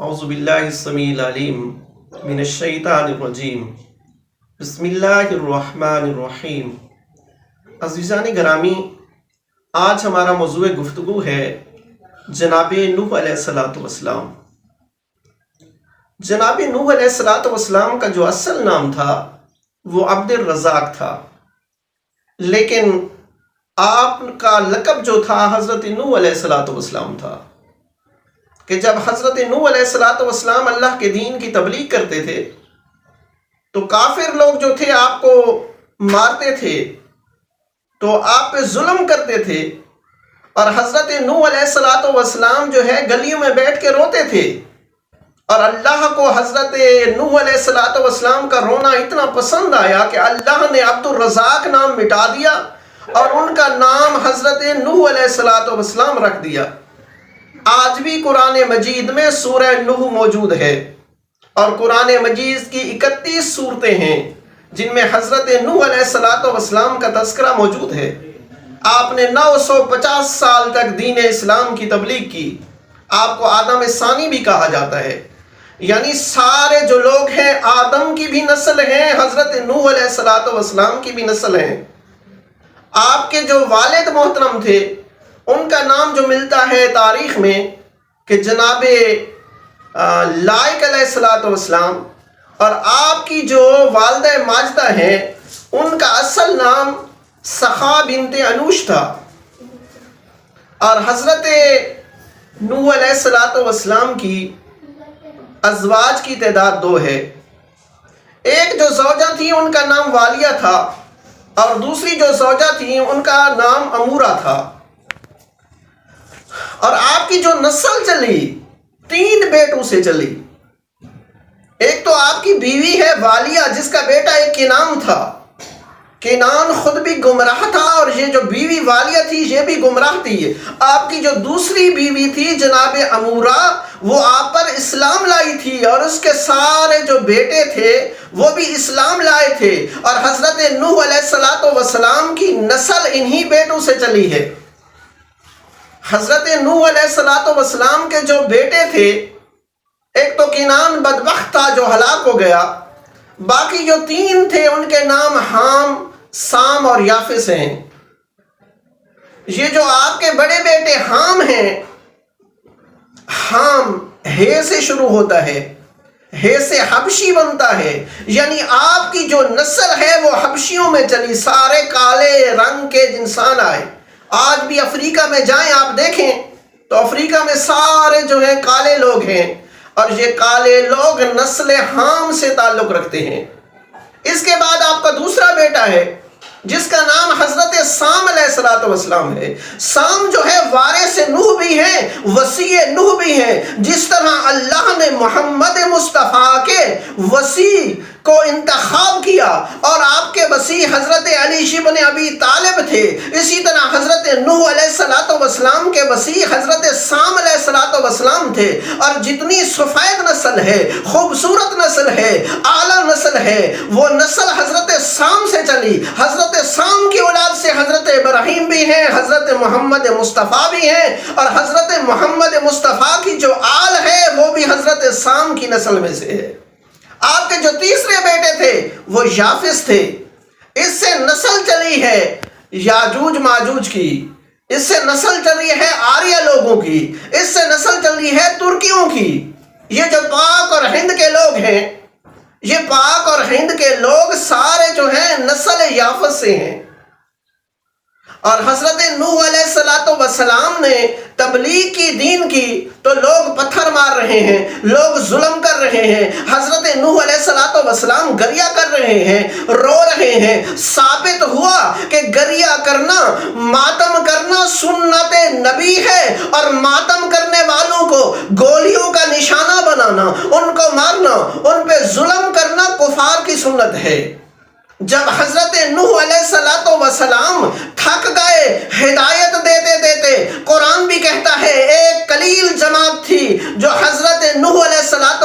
اعوذ باللہ السمیع العلیم من الشیطان الرجیم بسم اللہ الرحمن الرحیم۔ عزیزان گرامی، آج ہمارا موضوع گفتگو ہے جناب نوح علیہ السلام۔ جناب نوح علیہ السلام کا جو اصل نام تھا وہ عبد الرزاق تھا، لیکن آپ کا لقب جو تھا حضرت نوح علیہ السلام تھا کہ جب حضرت نوح علیہ السلام اللہ کے دین کی تبلیغ کرتے تھے تو کافر لوگ جو تھے آپ کو مارتے تھے، تو آپ پہ ظلم کرتے تھے، اور حضرت نوح علیہ السلام جو ہے گلیوں میں بیٹھ کے روتے تھے، اور اللہ کو حضرت نوح علیہ السلام کا رونا اتنا پسند آیا کہ اللہ نے عبد الرزاق نام مٹا دیا اور ان کا نام حضرت نوح علیہ السلام رکھ دیا۔ آج بھی قرآن مجید میں سورہ نوح موجود ہے، اور قرآن مجید کی 31 صورتیں ہیں جن میں حضرت نوح علیہ السلام کا تذکرہ موجود ہے۔ آپ نے 950 سال تک دین اسلام کی تبلیغ کی۔ آپ کو آدم ثانی بھی کہا جاتا ہے، یعنی سارے جو لوگ ہیں آدم کی بھی نسل ہیں، حضرت نوح علیہ السلام کی بھی نسل ہیں۔ آپ کے جو والد محترم تھے ان کا نام جو ملتا ہے تاریخ میں کہ جناب لائق علیہ السلام، اور آپ کی جو والدہ ماجدہ ہیں ان کا اصل نام سخا بنت انوش تھا۔ اور حضرت نوح علیہ السلام کی ازواج کی تعداد 2 ہے۔ ایک جو زوجہ تھی ان کا نام والیہ تھا، اور دوسری جو زوجہ تھی ان کا نام امورہ تھا۔ اور آپ کی جو نسل چلی 3 بیٹوں سے چلی۔ ایک تو آپ کی بیوی ہے والیہ، جس کا بیٹا ایک کینان تھا۔ کینان خود بھی گمراہ تھا، اور یہ جو بیوی والیہ تھی یہ بھی گمراہ تھی۔ آپ کی جو دوسری بیوی تھی جناب امورہ، وہ آپ پر اسلام لائی تھی، اور اس کے سارے جو بیٹے تھے وہ بھی اسلام لائے تھے، اور حضرت نوح علیہ السلام کی نسل انہی بیٹوں سے چلی ہے۔ حضرت نوح علیہ السلام کے جو بیٹے تھے، ایک تو کینان بدبخت تھا جو ہلاک ہو گیا، باقی جو 3 تھے ان کے نام حام، سام اور یافس ہیں۔ یہ جو آپ کے بڑے بیٹے حام ہیں، حام ہے سے شروع ہوتا ہے، ہے سے حبشی بنتا ہے، یعنی آپ کی جو نسل ہے وہ حبشیوں میں چلی، سارے کالے رنگ کے انسان آئے۔ آج بھی افریقہ میں جائیں آپ دیکھیں تو افریقہ میں سارے جو ہیں کالے لوگ ہیں، اور یہ کالے لوگ نسل حام سے تعلق رکھتے ہیں۔ اس کے بعد آپ کا دوسرا بیٹا ہے جس کا نام حضرت سام علیہ السلام ہے۔ سام جو ہے وارث نوح بھی ہے، وصی نوح بھی ہے۔ جس طرح اللہ نے محمد مصطفیٰ کے وصی کو انتخاب کیا اور آپ کے وصی حضرت علی بن ابی طالب تھے، اسی طرح حضرت نوح علیہ السلام کے وصی حضرت سام علیہ السلام تھے۔ اور جتنی سفید نسل ہے، خوبصورت نسل ہے، اعلیٰ نسل ہے، وہ نسل حضرت سام سے چلی۔ حضرت سام کی اولاد سے حضرت ابراہیم بھی ہیں، حضرت محمد مصطفیٰ بھی ہیں، اور حضرت محمد مصطفیٰ کی جو آل ہے وہ بھی حضرت سام کی نسل میں سے ہے۔ آپ کے جو تیسرے بیٹے تھے وہ یافس تھے۔ اس سے نسل چلی ہے یاجوج ماجوج کی، اس سے نسل چلی ہے آریہ لوگوں کی، اس سے نسل چلی ہے ترکیوں کی۔ یہ جو پاک اور ہند کے لوگ ہیں، یہ پاک اور ہند کے لوگ سارے جو ہیں نسل یافس سے ہیں۔ اور حضرت نوح علیہ السلام نے تبلیغ کی، دین کی، تو لوگ پتھر مار رہے ہیں، لوگ ظلم کر رہے ہیں۔ حضرت نوح علیہ السلام گریہ کر رہے ہیں، رو رہے ہیں۔ ثابت ہوا کہ گریہ کرنا، ماتم کرنا سنت نبی ہے، اور ماتم کرنے والوں کو گولیوں کا نشانہ بنانا، ان کو مارنا، ان پہ ظلم کرنا کفار کی سنت ہے۔ جب حضرت نوح علیہ السلام تھک گئے ہدایت دیتے دیتے، قرآن بھی کہتا ہے ایک قلیل جماعت تھی جو حضرت نوح علیہ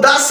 10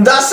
10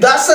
10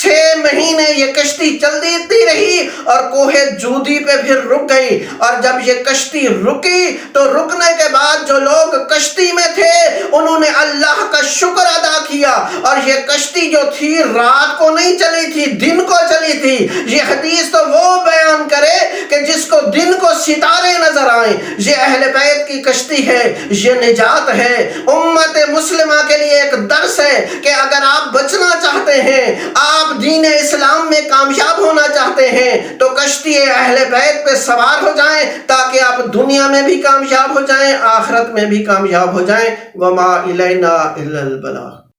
6 مہینے یہ کشتی چلتی رہی اور کوہ جودی پہ پھر رک گئی، اور جب یہ کشتی رکی تو رکنے کے بعد جو لوگ کشتی میں تھے انہوں نے اللہ کا شکر ادا کیا، اور یہ کشتی جو تھی رات کو نہیں چلی تھی، دن کو چلی تھی۔ یہ حدیث تو وہ بیان کرے کہ جس کو دن کو ستارے نظر آئیں، یہ اہل بیت کی کشتی ہے، یہ نجات ہے۔ امت مسلمہ کے لیے ایک درس ہے کہ اگر آپ بچنا چاہتے ہیں، آپ دین اسلام میں کامیاب ہونا چاہتے ہیں تو کشتی اہل بیت پہ سوار ہو جائیں، تاکہ آپ دنیا میں بھی کامیاب ہو جائیں، آخرت میں بھی کامیاب ہو جائیں۔ وما الینا الا البلاغ۔